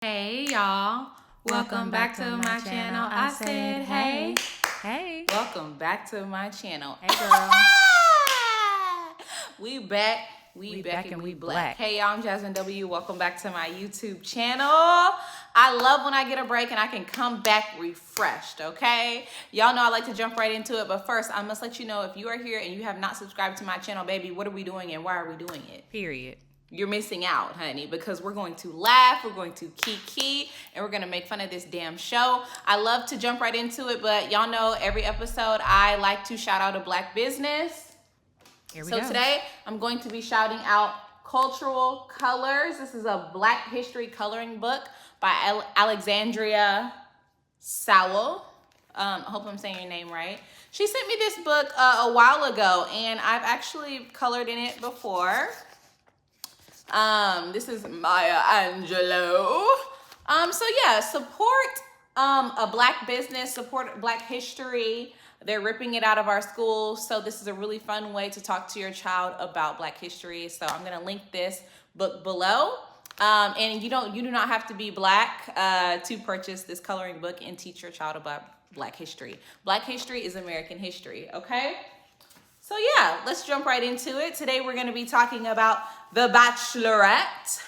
Hey y'all, welcome back to my channel. I said hey. Hey. Welcome back to my channel. Hey girl. We back. We back and we black. Hey y'all, I'm Jasmine W. Welcome back to my YouTube channel. I love when I get a break and I can come back refreshed, okay? Y'all know I like to jump right into it, but first I must let you know if you are here and you have not subscribed to my channel, baby, what are we doing and why are we doing it? Period. You're missing out, honey, because we're going to laugh, we're going to kiki, and we're going to make fun of this damn show. I love to jump right into it, but y'all know every episode I like to shout out a black business. Here we go. Today I'm going to be shouting out Cultural Colors. This is a Black History coloring book by Alexandria Sowell. I hope I'm saying your name right. She sent me this book a while ago, and I've actually colored in it before. This is Maya Angelou. So yeah, support a black business, support black history. They're ripping it out of our schools. So this is a really fun way to talk to your child about black history. So I'm gonna link this book below. And you do not have to be black to purchase this coloring book and teach your child about black history. Black history is American history, okay? So yeah, let's jump right into it. Today we're gonna be talking about The Bachelorette.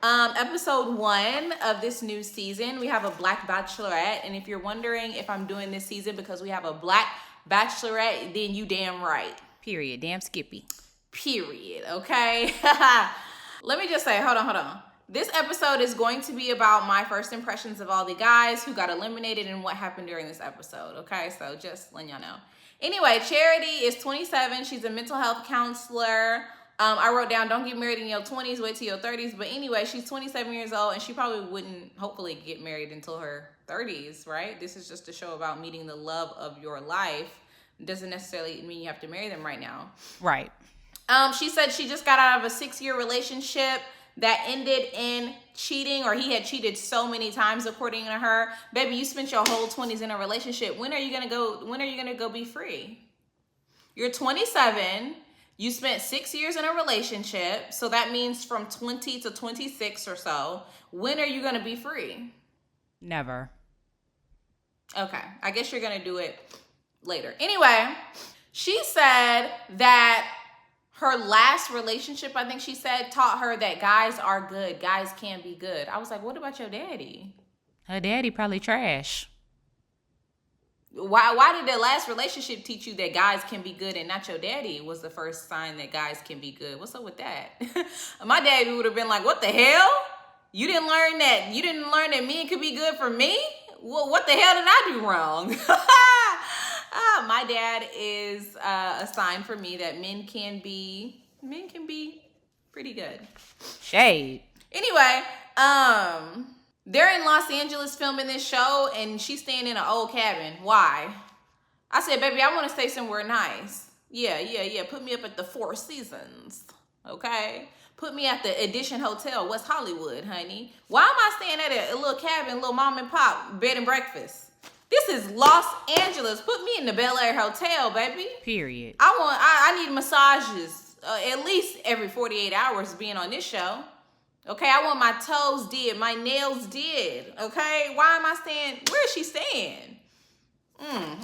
Episode 1 of this new season. We have a black bachelorette, and if you're wondering if I'm doing this season because we have a black bachelorette, then you damn right. Period. Damn Skippy. Period, okay? Let me just say, hold on. This episode is going to be about my first impressions of all the guys who got eliminated and what happened during this episode, okay? So just letting y'all know. Anyway, Charity is 27. She's a mental health counselor. I wrote down, don't get married in your 20s, wait till your 30s. But anyway, she's 27 years old, and she probably wouldn't, hopefully, get married until her 30s, right? This is just a show about meeting the love of your life. It doesn't necessarily mean you have to marry them right now. Right. She said she just got out of a 6-year relationship that ended in cheating, or he had cheated so many times, according to her. Baby, you spent your whole 20s in a relationship. When are you gonna go be free? You're 27. You spent 6 years in a relationship, so that means from 20 to 26 or so. When are you gonna be free? Never. Okay, I guess you're gonna do it later. Anyway, she said that her last relationship, I think she said, taught her that guys are good. Guys can be good. I was like, what about your daddy? Her daddy probably trash. Why did that last relationship teach you that guys can be good and not your daddy was the first sign that guys can be good? What's up with that? My daddy would have been like, what the hell? You didn't learn that men could be good for me? Well, what the hell did I do wrong? My dad is a sign for me that men can be pretty good. Shade. Anyway, they're in Los Angeles filming this show, and she's staying in an old cabin. Why? I said, baby, I want to stay somewhere nice. Yeah. Put me up at the Four Seasons, okay? Put me at the Edition Hotel, West Hollywood, honey. Why am I staying at a little cabin, little mom and pop bed and breakfast? This is Los Angeles. Put me in the Bel Air Hotel, baby. Period. I need massages at least every 48 hours being on this show. Okay, I want my toes did, my nails did. Okay, why am I staying? Where is she staying?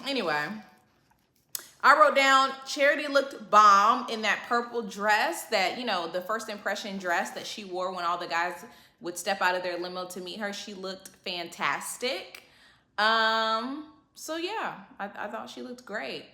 Anyway, I wrote down Charity looked bomb in that purple dress that, the first impression dress that she wore when all the guys would step out of their limo to meet her. She looked fantastic. So yeah, I thought she looked great.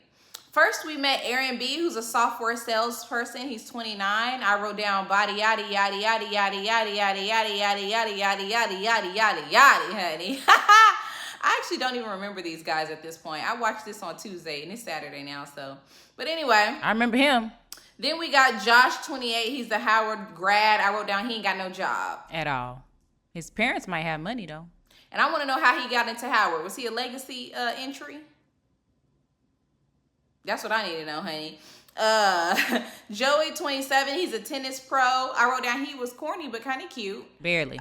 First, we met Aaron B., who's a software salesperson. He's 29. I wrote down body yaddy yaddy yaddy yaddy yaddy yaddy yaddy yaddy yaddy yaddy yaddy yaddy yaddy yaddy, honey. I actually don't even remember these guys at this point. I watched this on Tuesday, and it's Saturday now, so. But anyway. I remember him. Then we got Josh, 28. He's the Howard grad. I wrote down he ain't got no job. At all. His parents might have money, though. And I want to know how he got into Howard. Was he a legacy entry? That's what I need to know, honey. Joey, 27. He's a tennis pro. I wrote down he was corny, but kind of cute. Barely.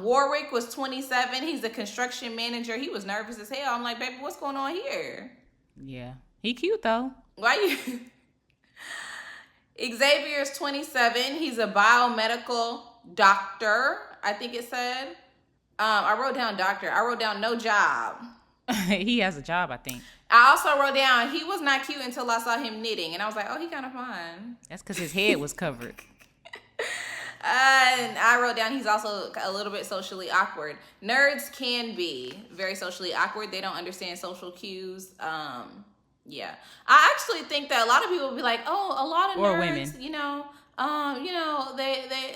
Warwick was 27. He's a construction manager. He was nervous as hell. I'm like, baby, what's going on here? Yeah. He cute, though. Why you... Xavier is 27. He's a biomedical doctor, I think it said. I wrote down doctor. I wrote down no job. He has a job, I think. I also wrote down he was not cute until I saw him knitting, and I was like, oh, he kind of fun. That's because his head was covered. And I wrote down he's also a little bit socially awkward. Nerds can be very socially awkward. They don't understand social cues. Yeah. I actually think that a lot of people will be like, oh, a lot of Or nerds, women.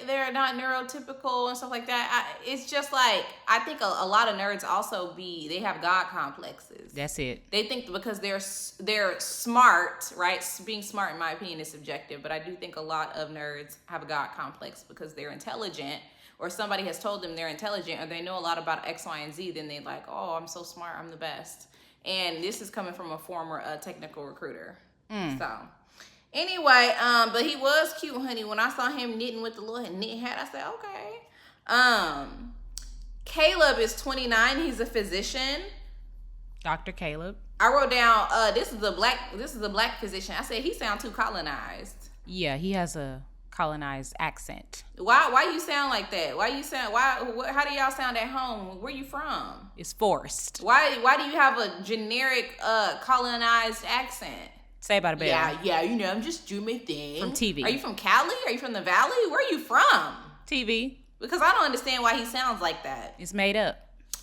They're not neurotypical and stuff like that. It's just like, I think a lot of nerds also they have God complexes. That's it. They think because they're smart, right? Being smart, in my opinion, is subjective, but I do think a lot of nerds have a God complex because they're intelligent, or somebody has told them they're intelligent, or they know a lot about X, Y, and Z. Then they're like, oh, I'm so smart, I'm the best. And this is coming from a former technical recruiter. So anyway, but he was cute, honey. When I saw him knitting with the little knit hat, I said, okay. Caleb is 29. He's a physician. Dr. Caleb. I wrote down, this is the black physician. I said, he sound too colonized. Yeah, he has a colonized accent. Why you sound like that? How do y'all sound at home? Where you from? It's forced. Why do you have a generic colonized accent? Say about a bell. Yeah, I'm just doing my thing. From TV. Are you from Cali? Are you from the Valley? Where are you from? TV. Because I don't understand why he sounds like that. It's made up.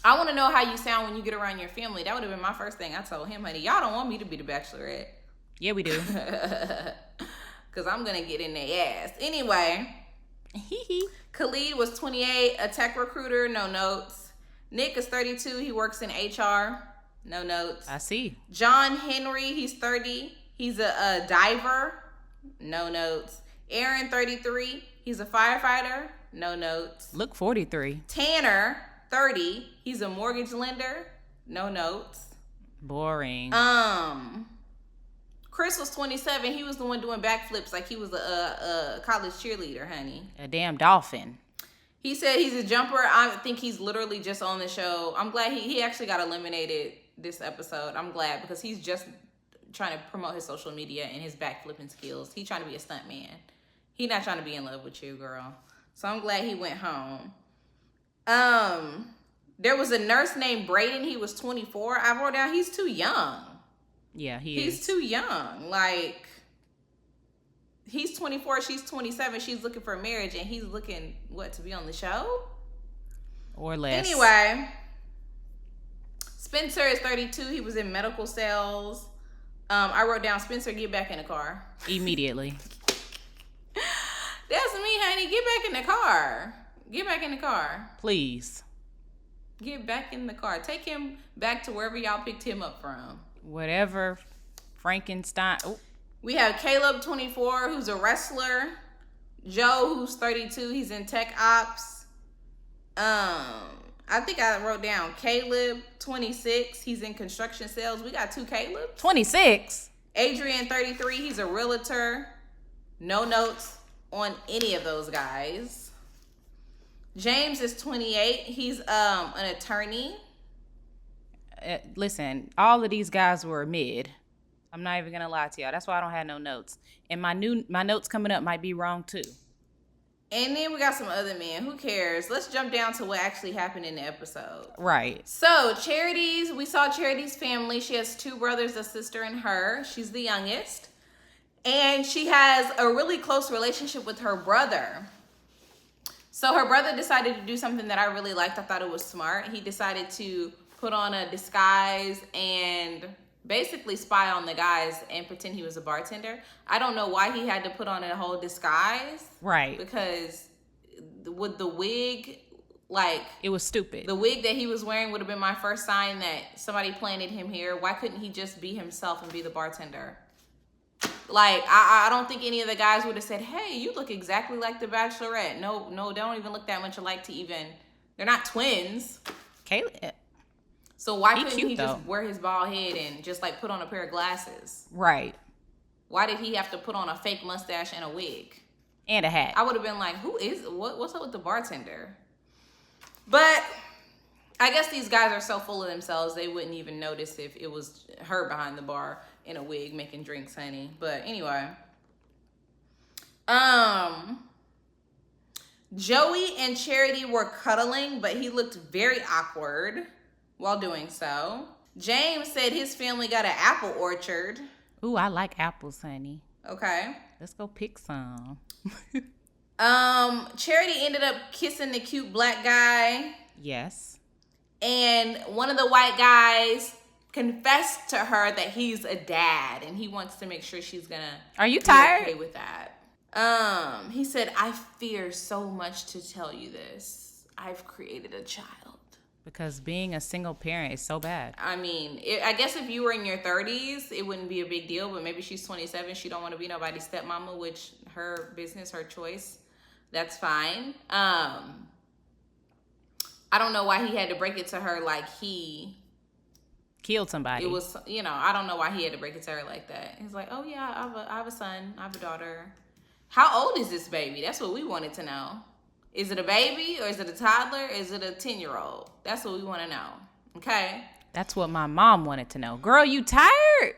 I want to know how you sound when you get around your family. That would have been my first thing I told him, honey. Y'all don't want me to be the Bachelorette. Yeah, we do. Because I'm going to get in their ass. Anyway. Khalid was 28, a tech recruiter, no notes. Nick is 32, he works in HR, no notes. I see. John Henry, he's 30, he's a diver, no notes. Aaron, 33, he's a firefighter, no notes. Look, 43. Tanner, 30, he's a mortgage lender, no notes. Boring. Chris was 27. He was the one doing backflips like he was a college cheerleader, honey. A damn dolphin. He said he's a jumper. I think he's literally just on the show. I'm glad he actually got eliminated this episode. I'm glad because he's just trying to promote his social media and his backflipping skills. He's trying to be a stunt man. He's not trying to be in love with you, girl. So I'm glad he went home. There was a nurse named Braden. He was 24. I wrote down he's too young. Yeah, He's too young. Like, he's 24, she's 27. She's looking for marriage, and he's looking, to be on the show? Or less. Anyway, Spencer is 32. He was in medical sales. I wrote down, Spencer, get back in the car. Immediately. That's me, honey. Get back in the car. Get back in the car. Please. Get back in the car. Take him back to wherever y'all picked him up from. Whatever. Frankenstein. Oh. We have Caleb, 24, who's a wrestler. Joe, who's 32. He's in tech ops. I think I wrote down Caleb, 26. He's in construction sales. We got two Calebs. 26. Adrian, 33. He's a realtor. No notes on any of those guys. James is 28. He's an attorney. Listen, all of these guys were mid. I'm not even gonna lie to y'all. That's why I don't have no notes. And my notes coming up might be wrong too. And then we got some other men. Who cares? Let's jump down to what actually happened in the episode. Right. So we saw Charity's family. She has two brothers, a sister, and her. She's the youngest. And she has a really close relationship with her brother. So her brother decided to do something that I really liked. I thought it was smart. He decided to put on a disguise and basically spy on the guys and pretend he was a bartender. I don't know why he had to put on a whole disguise. Right. Because with the wig, it was stupid. The wig that he was wearing would have been my first sign that somebody planted him here. Why couldn't he just be himself and be the bartender? I don't think any of the guys would have said, hey, you look exactly like the Bachelorette. No, they don't even look that much alike to even, they're not twins. Caleb. So why couldn't he just wear his bald head and just put on a pair of glasses? Right. Why did he have to put on a fake mustache and a wig? And a hat. I would have been like, what's up with the bartender? But I guess these guys are so full of themselves, they wouldn't even notice if it was her behind the bar in a wig making drinks, honey. But anyway. Joey and Charity were cuddling, but he looked very awkward while doing so. James said his family got an apple orchard. Ooh, I like apples, honey. Okay. Let's go pick some. Charity ended up kissing the cute black guy. Yes. And one of the white guys confessed to her that he's a dad and he wants to make sure she's gonna Are you tired? Okay with that. He said, I fear so much to tell you this. I've created a child. Because being a single parent is so bad. I mean, I guess if you were in your 30s, it wouldn't be a big deal, but maybe she's 27. She don't want to be nobody's stepmama, which her business, her choice. That's fine. I don't know why he had to break it to her like he killed somebody. It was, I don't know why he had to break it to her like that. He's like, oh yeah, I have a son, I have a daughter. How old is this baby? That's what we wanted to know. Is it a baby or is it a toddler? Is it a 10-year-old? That's what we want to know. Okay? That's what my mom wanted to know. Girl, you tired?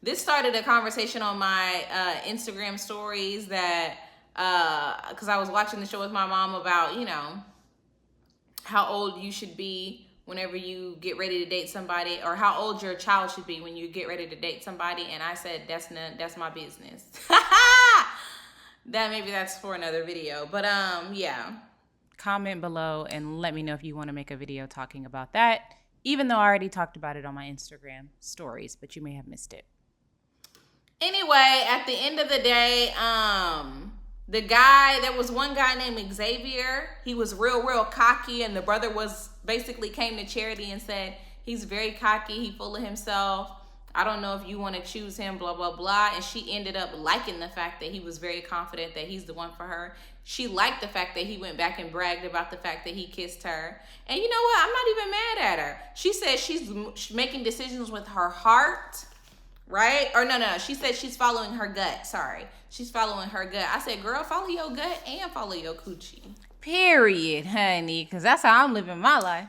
This started a conversation on my Instagram stories that, because I was watching the show with my mom about, how old you should be whenever you get ready to date somebody, or how old your child should be when you get ready to date somebody. And I said, that's my business. Maybe that's for another video. But yeah. Comment below and let me know if you want to make a video talking about that, even though I already talked about it on my Instagram stories, but you may have missed it. Anyway, at the end of the day, there was one guy named Xavier. He was real cocky, and the brother basically came to Charity and said, he's very cocky, he full of himself. I don't know if you want to choose him, blah, blah, blah. And she ended up liking the fact that he was very confident that he's the one for her. She liked the fact that he went back and bragged about the fact that he kissed her. And you know what? I'm not even mad at her. She said she's making decisions with her heart, right? Or no. She said she's following her gut. Sorry. She's following her gut. I said, girl, follow your gut and follow your coochie. Period, honey. Because that's how I'm living my life.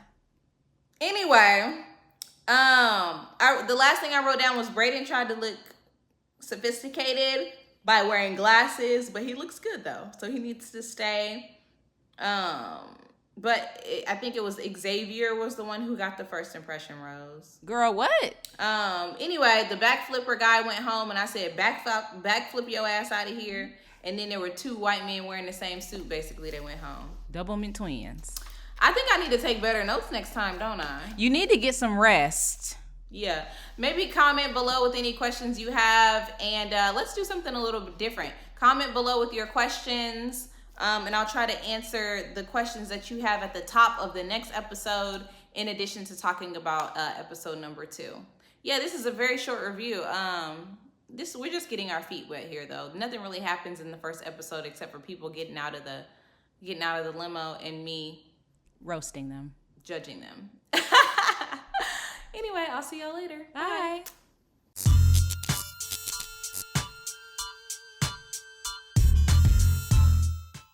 Anyway, the last thing I wrote down was Brayden tried to look sophisticated by wearing glasses, but he looks good though, so he needs to stay. But I think it was Xavier was the one who got the first impression rose. Girl, what? Anyway, the backflipper guy went home, and I said, backflip your ass out of here. And then there were two white men wearing the same suit. Basically, they went home. Double mint twins. I think I need to take better notes next time, don't I? You need to get some rest. Yeah. Maybe comment below with any questions you have, and let's do something a little bit different. Comment below with your questions, and I'll try to answer the questions that you have at the top of the next episode, in addition to talking about episode number 2. Yeah, this is a very short review. We're just getting our feet wet here, though. Nothing really happens in the first episode except for people getting out of the limo and me roasting them, judging them. Anyway, I'll see y'all later. Bye.